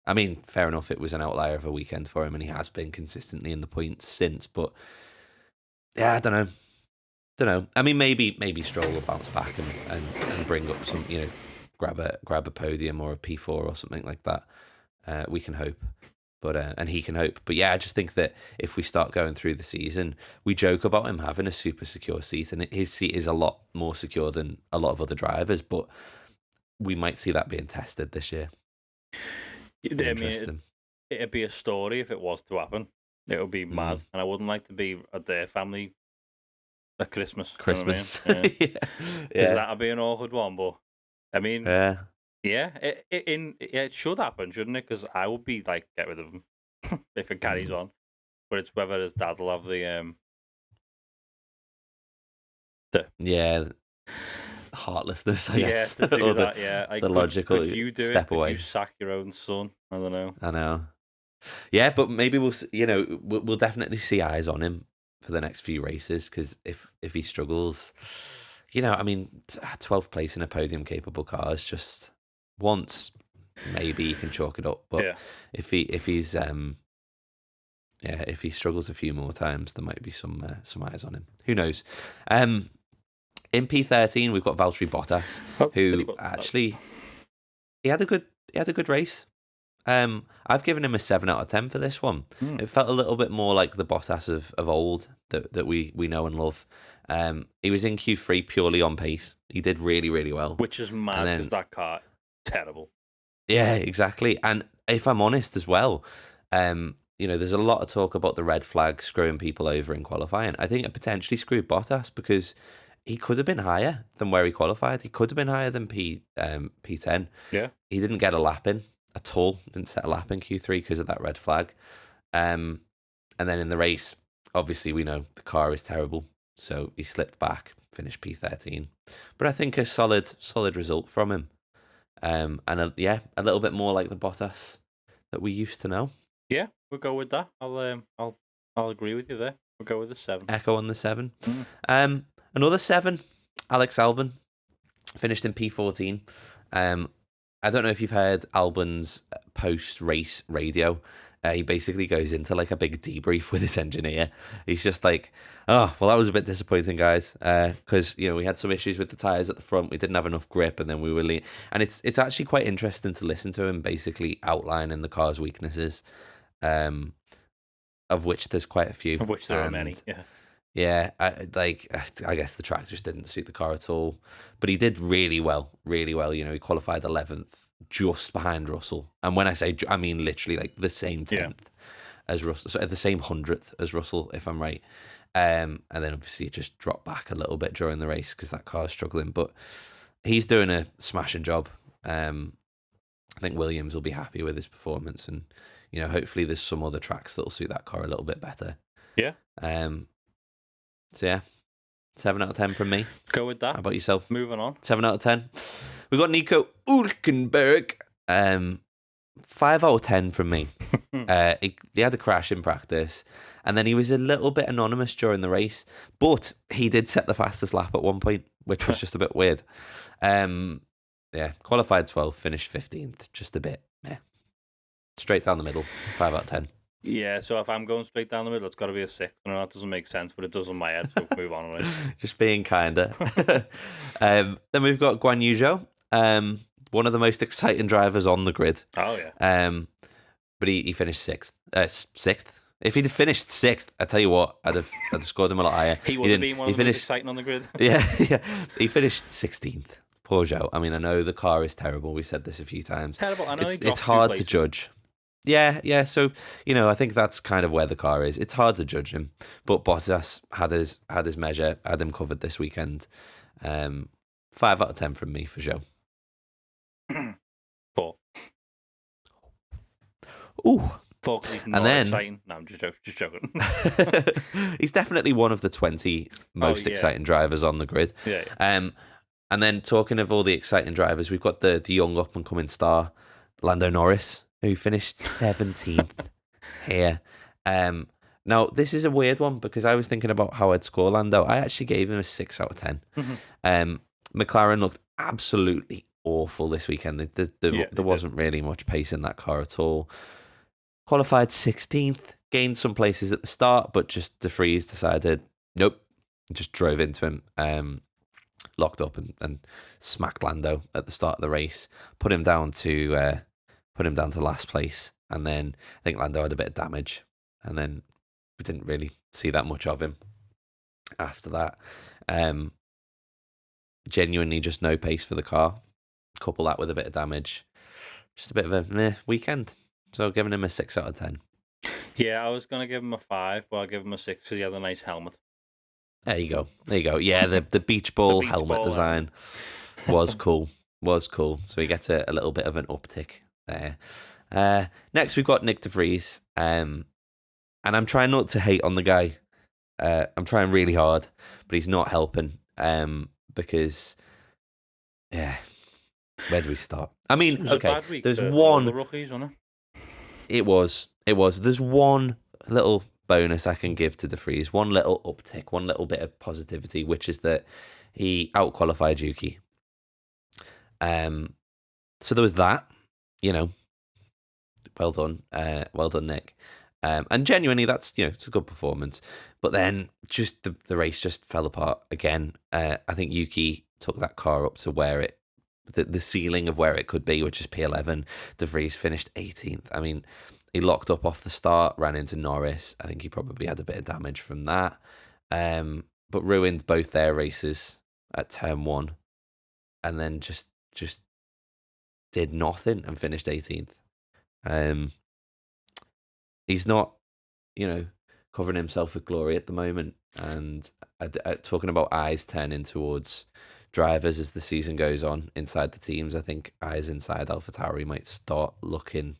I mean, fair enough, it was an outlier of a weekend for him and he has been consistently in the points since, but yeah, I don't know. I mean, maybe Stroll will bounce back and bring up some, grab a podium or a P4 or something like that. We can hope. But and he can hope. But yeah, I just think that if we start going through the season, we joke about him having a super secure seat, and his seat is a lot more secure than a lot of other drivers, but we might see that being tested this year. Interesting. It'd be a story if it was to happen. It would be mad, and I wouldn't like to be at their family at Christmas. Christmas. You know what I mean? Yeah. That'd be an awkward one, but I mean, yeah, it should happen, shouldn't it? Because I would be like, get rid of him if it carries on. But it's whether his dad will have the heartlessness, I guess. To do that, yeah. The logical could you do step it? away. Could you sack your own son? I don't know. I know. Yeah, but maybe we'll definitely see eyes on him for the next few races, because if he struggles, I mean, 12th place in a podium capable car is just once, maybe you can chalk it up. But if he's if he struggles a few more times, there might be some eyes on him. Who knows? In P13, we've got Valtteri Bottas, who actually he had a good race. I've given him a 7 out of 10 for this one. It felt a little bit more like the Bottas of old that we know and love. He was in Q3 purely on pace. He did really, really well. Which is mad because that car, terrible. Yeah, exactly. And if I'm honest as well, there's a lot of talk about the red flag screwing people over in qualifying. I think it potentially screwed Bottas because he could have been higher than where he qualified. He could have been higher than P10. Yeah. He didn't get a lap in at all. Didn't set a lap in Q3 because of that red flag. And then in the race, obviously we know the car is terrible. So he slipped back, finished P13. But I think a solid result from him. And a little bit more like the Bottas that we used to know. Yeah, we'll go with that. I'll agree with you there. We'll go with the 7. Echo on the 7. Another 7, Alex Albon, finished in P14. I don't know if you've heard Albon's post-race radio. He basically goes into like a big debrief with his engineer. He's just like, oh, well, that was a bit disappointing, guys, because we had some issues with the tires at the front. We didn't have enough grip, and then we were lean. And it's actually quite interesting to listen to him basically outlining the car's weaknesses, of which there's quite a few. Of which there are many. Yeah. Yeah, I guess the track just didn't suit the car at all. But he did really well, really well. He qualified 11th, just behind Russell. And when I say, I mean literally like the same 10th as Russell, so the same 100th as Russell, if I'm right. And then obviously it just dropped back a little bit during the race because that car's struggling. But he's doing a smashing job. I think Williams will be happy with his performance, and hopefully there's some other tracks that'll suit that car a little bit better. Yeah. So yeah, 7 out of 10 from me. Go with that. How about yourself? Moving on. 7 out of 10. We got Nico Hülkenberg. 5 out of 10 from me. He had a crash in practice, and then he was a little bit anonymous during the race, but he did set the fastest lap at one point, which was just a bit weird. Qualified 12th, finished 15th, just a bit straight down the middle. 5 out of 10. Yeah, so if I'm going straight down the middle, it's got to be a 6. I know that doesn't make sense, but it does in my head, so move on. Right? Just being kinder. Then we've got Guan Yu Zhou, one of the most exciting drivers on the grid. Oh, yeah. But he finished 6th. 6th? If he'd finished 6th, I tell you what, I'd have scored him a lot higher. He would have been one of the most exciting on the grid. Yeah. He finished 16th. Poor Zhou. I mean, I know the car is terrible. We said this a few times. Terrible. I know it's hard to judge. Yeah. So, I think that's kind of where the car is. It's hard to judge him. But Bottas had his measure, had him covered this weekend. 5 out of 10 from me for Zhou. 4. Ooh. 4 because he's not exciting. No, I'm just joking. He's definitely one of the 20 most exciting drivers on the grid. Yeah. And then talking of all the exciting drivers, we've got the young up-and-coming star, Lando Norris, who finished 17th here. Now, this is a weird one because I was thinking about how I'd score Lando. I actually gave him a 6 out of 10. Mm-hmm. McLaren looked absolutely awful this weekend. There wasn't really much pace in that car at all. Qualified 16th, gained some places at the start, but just De Vries decided, nope, just drove into him, locked up and smacked Lando at the start of the race, put him down to last place, and then I think Lando had a bit of damage, and then we didn't really see that much of him after that. Genuinely just no pace for the car. Couple that with a bit of damage, just a bit of a meh weekend. So giving him a 6 out of 10. Yeah, I was going to give him a 5, but I'll give him a 6 because he had a nice helmet. There you go. Yeah, the beach ball helmet design was cool. So he gets a little bit of an uptick there. Next, we've got Nick De Vries. And I'm trying not to hate on the guy. I'm trying really hard, but he's not helping. Because, where do we start? I mean, okay, there's one. The rookies, wasn't it? It was. There's one little bonus I can give to De Vries, one little uptick, one little bit of positivity, which is that he outqualified Yuki. So there was that, well done, Nick. And genuinely, that's it's a good performance. But then just the race just fell apart again. I think Yuki took that car up to where the ceiling of where it could be, which is P11. De Vries finished 18th. I mean, he locked up off the start, ran into Norris. I think he probably had a bit of damage from that, but ruined both their races at turn 1, and then just did nothing and finished 18th. He's not, covering himself with glory at the moment. And talking about eyes turning towards drivers as the season goes on inside the teams, I think eyes inside AlphaTauri might start looking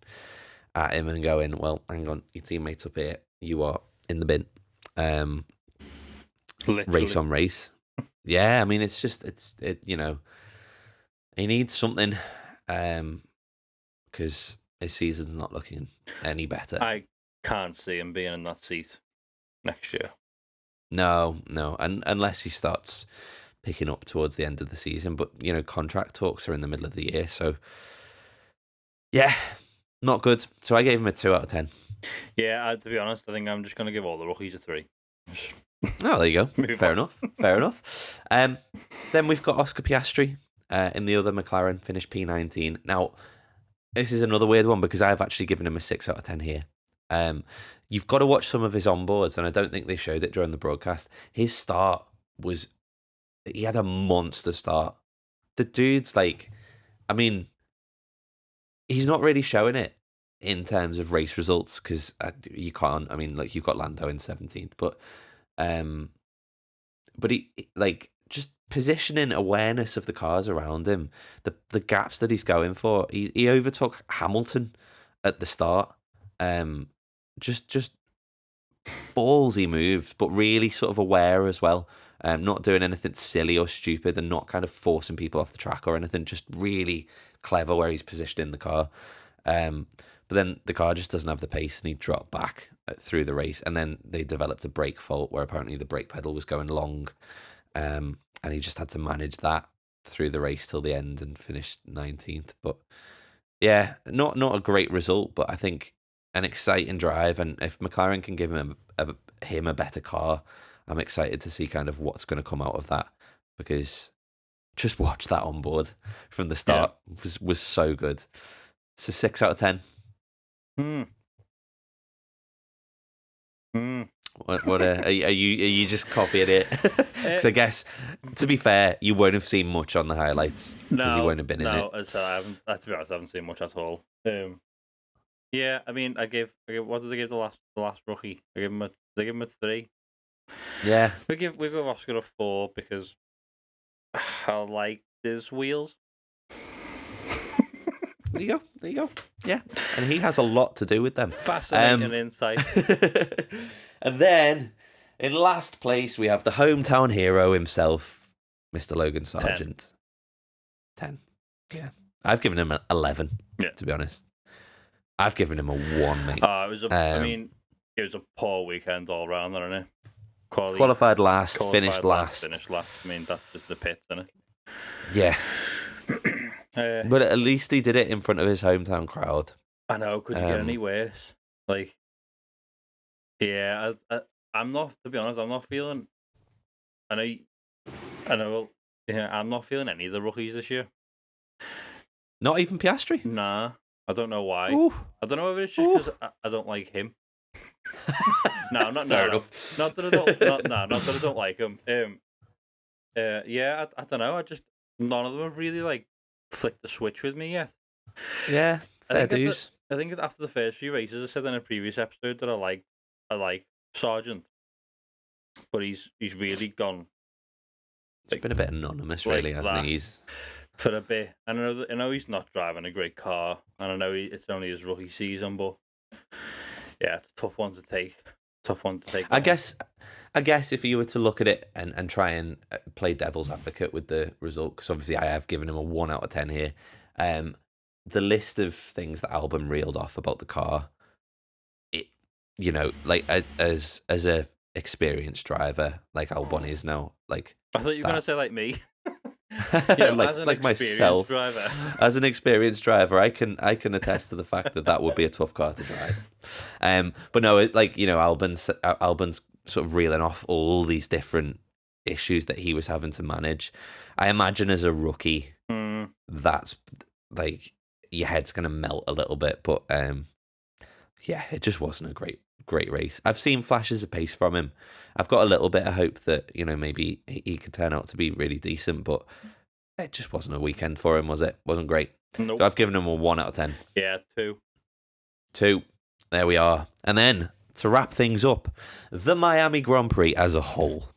at him and going, well, hang on, your teammates up here, you are in the bin. Race on race. Yeah, I mean, it's he needs something, because his season's not looking any better. I can't see him being in that seat next year. No, and unless he starts picking up towards the end of the season. But contract talks are in the middle of the year, so yeah, not good. So I gave him a 2 out of 10. Yeah, to be honest, I think I'm just going to give all the rookies a 3. Oh, there you go. Fair enough. Then we've got Oscar Piastri in the other McLaren, finished P19. Now, this is another weird one because I've actually given him a 6 out of 10 here. You've got to watch some of his onboards, and I don't think they showed it during the broadcast. His start he had a monster start. The dude's he's not really showing it in terms of race results because you can't. I mean, you've got Lando in 17th, but he just positioning awareness of the cars around him, the gaps that he's going for. He overtook Hamilton at the start. Just ballsy moves, but really sort of aware as well. Not doing anything silly or stupid and not kind of forcing people off the track or anything. Just really clever where he's positioning the car. But then the car just doesn't have the pace and he dropped back through the race. And then they developed a brake fault where apparently the brake pedal was going long. And he just had to manage that through the race till the end and finished 19th. But yeah, not a great result, but I think an exciting drive. And if McLaren can give him a better car, I'm excited to see kind of what's going to come out of that, because just watch that on board from the start. Was so good. So 6 out of 10. What are you just copying it? Because I guess, to be fair, you won't have seen much on the highlights because you won't have been in it. No, so I haven't. To be honest, I haven't seen much at all. Yeah, I mean, I gave what did they give the last rookie? They give him a 3. Yeah, we give Oscar a 4 because I like his wheels. There you go. Yeah, and he has a lot to do with them. Fascinating insight. And then in last place we have the hometown hero himself, Mr. Logan Sargent. 10. Yeah, I've given him an 11. Yeah, to be honest, I've given him a 1, mate. It was it was a poor weekend all round, wasn't it? Qualified last, finished last. I mean, that's just the pits, isn't it? Yeah. But at least he did it in front of his hometown crowd. I know. Could you get any worse? Yeah, I'm not. To be honest, I'm not feeling. I know. Yeah, I'm not feeling any of the rookies this year. Not even Piastri? Nah, I don't know why. Ooh. I don't know if it's just because I don't like him. Not that I don't like him. Yeah, I don't know. None of them have really flicked the switch with me yet. Yeah, fair dues. I think after the first few races, I said in a previous episode that I like Sargent, but he's really gone. It's been a bit anonymous, really, hasn't he? For a bit. And I know he's not driving a great car, and I know it's only his rookie season, but yeah, it's a tough one to take. I guess if you were to look at it and try and play devil's advocate with the result, because obviously I have given him a 1 out of 10 here. The list of things that Albon reeled off about the car, as a experienced driver like Albon is now, I thought you were going to say like me. like myself, driver. As an experienced driver, I can attest to the fact that would be a tough car to drive. But no, Albon's sort of reeling off all these different issues that he was having to manage. I imagine as a rookie, that's like your head's gonna melt a little bit. But it just wasn't a great race. I've seen flashes of pace from him. I've got a little bit of hope that maybe he could turn out to be really decent, but it just wasn't a weekend for him, was it? Wasn't great. Nope. So I've given him a 1 out of 10. Yeah, 2. 2. There we are. And then to wrap things up, the Miami Grand Prix as a whole.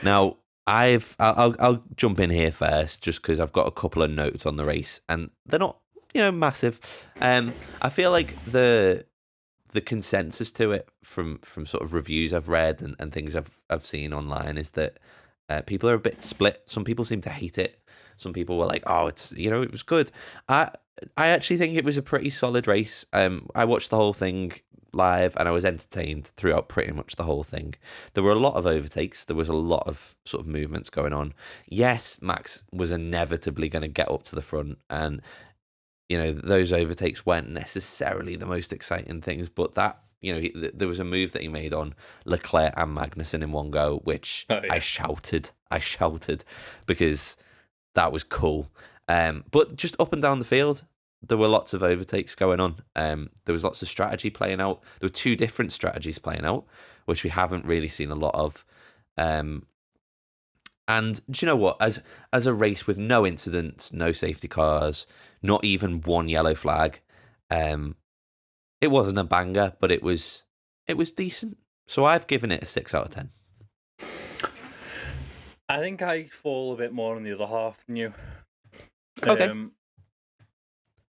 Now, I'll jump in here first just because I've got a couple of notes on the race, and they're not massive. I feel like the consensus to it from sort of reviews I've read and things I've seen online is that people are a bit split. Some people seem to hate it. Some people were like, "Oh, it's it was good." I actually think it was a pretty solid race. I watched the whole thing live and I was entertained throughout pretty much the whole thing. There were a lot of overtakes. There was a lot of sort of movements going on. Yes, Max was inevitably going to get up to the front, and those overtakes weren't necessarily the most exciting things, but that there was a move that he made on Leclerc and Magnussen in one go, which I shouted because that was cool. But just up and down the field, there were lots of overtakes going on. There was lots of strategy playing out. There were 2 different strategies playing out, which we haven't really seen a lot of. And do you know what? As a race with no incidents, no safety cars, not even one yellow flag, it wasn't a banger, but it was decent. So I've given it a 6 out of 10. I think I fall a bit more on the other half than you. Okay.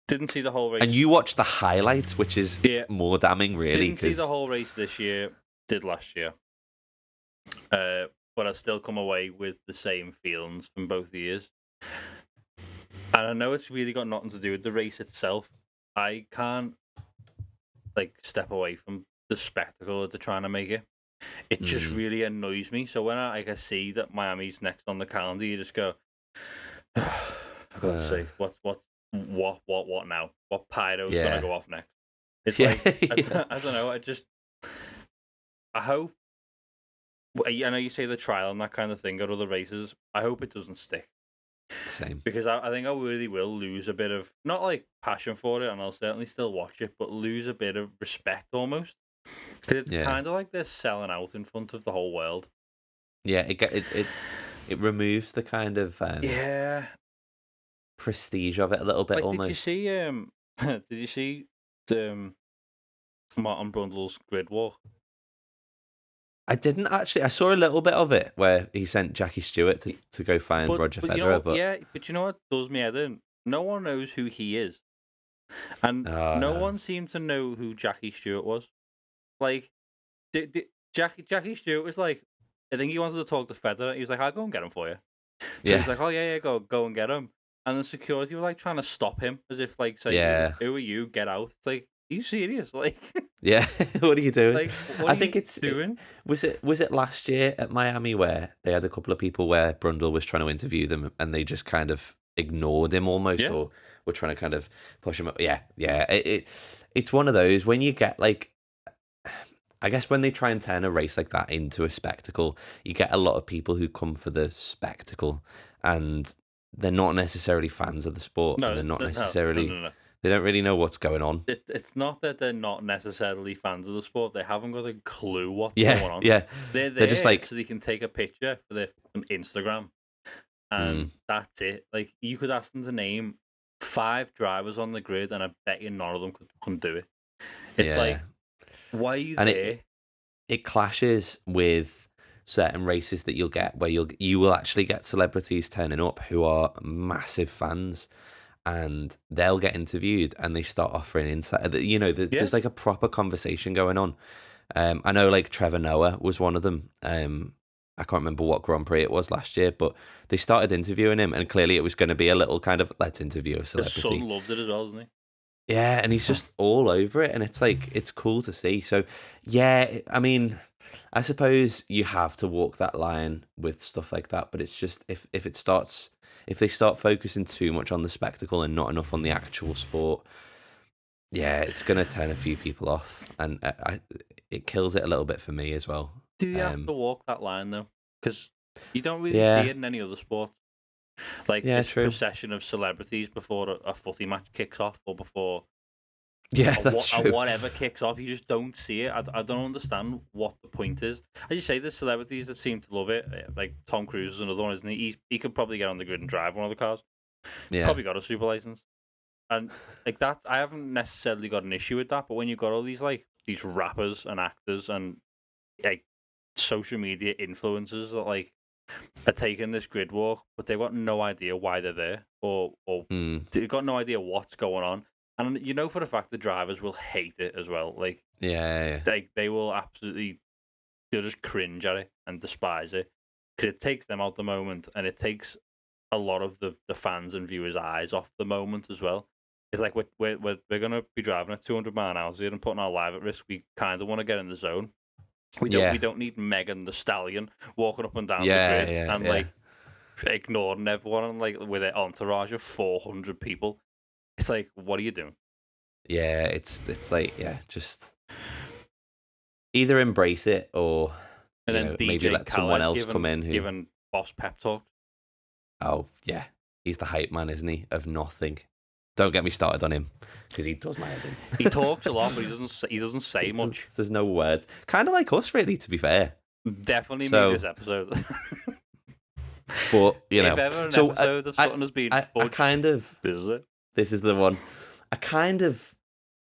Didn't see the whole race. And you watched the highlights, which is more damning, really. Didn't see the whole race this year. Did last year. But I still come away with the same feelings from both years. And I know it's really got nothing to do with the race itself. I can't step away from the spectacle that they're trying to make it. It just really annoys me. So when I see that Miami's next on the calendar, you just go, for God's sake, what now? What pyro's gonna go off next? It's I don't know. I hope. I know you say the trial and that kind of thing at other races. I hope it doesn't stick. Same. Because I think I really will lose a bit of, not passion for it, and I'll certainly still watch it, but lose a bit of respect almost. Because it's kind of like they're selling out in front of the whole world. Yeah, it removes the kind of prestige of it a little bit almost. Did you see Martin Brundle's grid walk? I didn't actually. I saw a little bit of it where he sent Jackie Stewart to go find Roger Federer. But you know what does me head in? No one knows who he is, and no one seemed to know who Jackie Stewart was. Jackie Stewart was like, I think he wanted to talk to Federer. He was like, "I'll go and get him for you." So he's like, "Oh yeah, go and get him." And the security were trying to stop him, as if saying, "Who are you? Get out!" It's like, are you serious? Yeah, what are you doing? I think it's doing. Was it last year at Miami where they had a couple of people where Brundle was trying to interview them and they just kind of ignored him almost, or were trying to kind of push him up? Yeah. It's one of those when you get I guess when they try and turn a race like that into a spectacle, you get a lot of people who come for the spectacle and they're not necessarily fans of the sport. No, and they're not necessarily. No. They don't really know what's going on. It's not that they're not necessarily fans of the sport. They haven't got a clue what's going on. Yeah, they're just so they can take a picture for their Instagram, and that's it. You could ask them to name 5 drivers on the grid, and I bet you none of them couldn't do it. It's why are you there? It clashes with certain races that you'll get where you will actually get celebrities turning up who are massive fans. And they'll get interviewed and they start offering insight. There's a proper conversation going on. I know Trevor Noah was one of them. I can't remember what Grand Prix it was last year, but they started interviewing him and clearly it was going to be a little kind of, let's interview a celebrity. His son loved it as well, doesn't he? Yeah, and he's just all over it and it's it's cool to see. So, yeah, I mean, I suppose you have to walk that line with stuff like that, but it's just if they start focusing too much on the spectacle and not enough on the actual sport, yeah, it's gonna turn a few people off, and it kills it a little bit for me as well. Do you have to walk that line though? Because you don't really Yeah. see it in any other sport. Like Yeah, this true. procession of celebrities before a footy match kicks off, or before that's true. whatever kicks off. You just don't see it. I don't understand what the point is. As you say, there's celebrities that seem to love it. Like Tom Cruise is another one, isn't he? He could probably get on the grid and drive one of the cars. Yeah. Probably got a super license. And like that, I haven't necessarily got an issue with that. But when you've got all these rappers and actors and like social media influencers that like are taking this grid walk, but they've got no idea why they're there, or they've got no idea what's going on. And you know for a fact the drivers will hate it as well. Like, they will absolutely, they'll just cringe at it and despise it because it takes them out the moment, and it takes a lot of the fans and viewers' eyes off the moment as well. It's like we're gonna be driving at 200 mile an hour here and putting our life at risk. We kind of want to get in the zone. We don't need Megan the Stallion walking up and down the grid and like ignoring everyone and like with an entourage of 400 people. It's like, what are you doing? Yeah, it's like just either embrace it or maybe let someone else come in who giving boss pep talk. Oh yeah, he's the hype man, isn't he? Of nothing. Don't get me started on him because he does my head in. He talks a lot, but he doesn't say much. There's no words. Kind of like us, really. To be fair, definitely me this episode. But if ever an episode of something has been fudged, this is the one. I kind of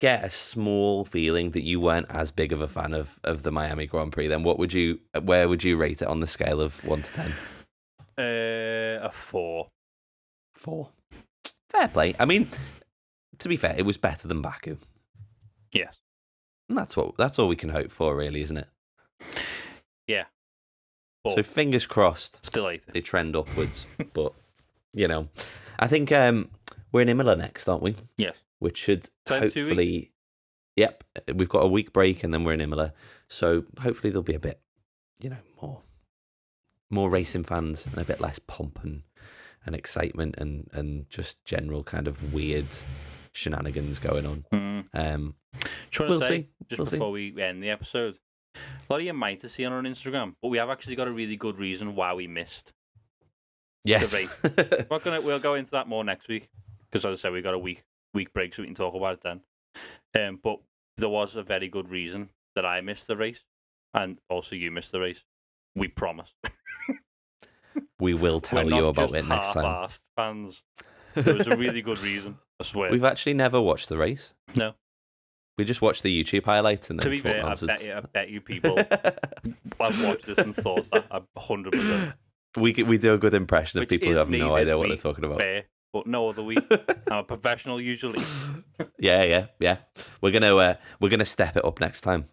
get a small feeling that you weren't as big of a fan of the Miami Grand Prix. Then where would you rate it on the scale of 1 to 10? A 4. 4. Fair play. I mean, to be fair, it was better than Baku. Yes. And that's all we can hope for, really, isn't it? Yeah. 4. So fingers crossed. Still 8. They trend upwards. But, I think we're in Imola next, aren't we? Yes. Which should hopefully... 2 weeks? Yep. We've got a week break and then we're in Imola. So hopefully there'll be a bit, more racing fans and a bit less pomp and excitement and just general kind of weird shenanigans going on. We'll see. Before we end the episode, a lot of you might have seen on Instagram, but we have actually got a really good reason why we missed. Yes. The race. We'll go into that more next week because, as I said, we got a week break, so we can talk about it then. But there was a very good reason that I missed the race, and also you missed the race. We promise. We will tell you about it next time. Fans. There was a really good reason, I swear. We've actually never watched the race. No. We just watched the YouTube highlights and then to be fair, I bet you people have watched this and thought that 100%. We do a good impression of people who have no idea what they're talking about. Fair, but no other week. I'm a professional usually. Yeah. We're gonna step it up next time.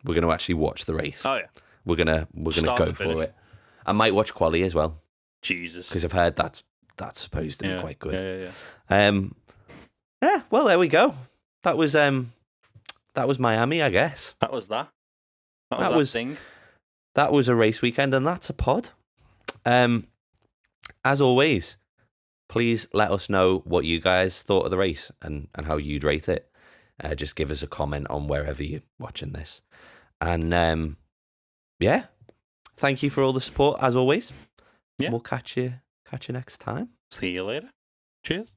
We're gonna actually watch the race. Oh yeah. We're gonna go for it. I might watch quali as well. Jesus. Because I've heard that's supposed to be quite good. Yeah. Well, there we go. That was Miami, I guess. That was that. That was thing. That was a race weekend, and that's a pod. As always, please let us know what you guys thought of the race and how you'd rate it. Just give us a comment on wherever you're watching this. And thank you for all the support, as always. Yeah. We'll catch you next time. See you later. Cheers.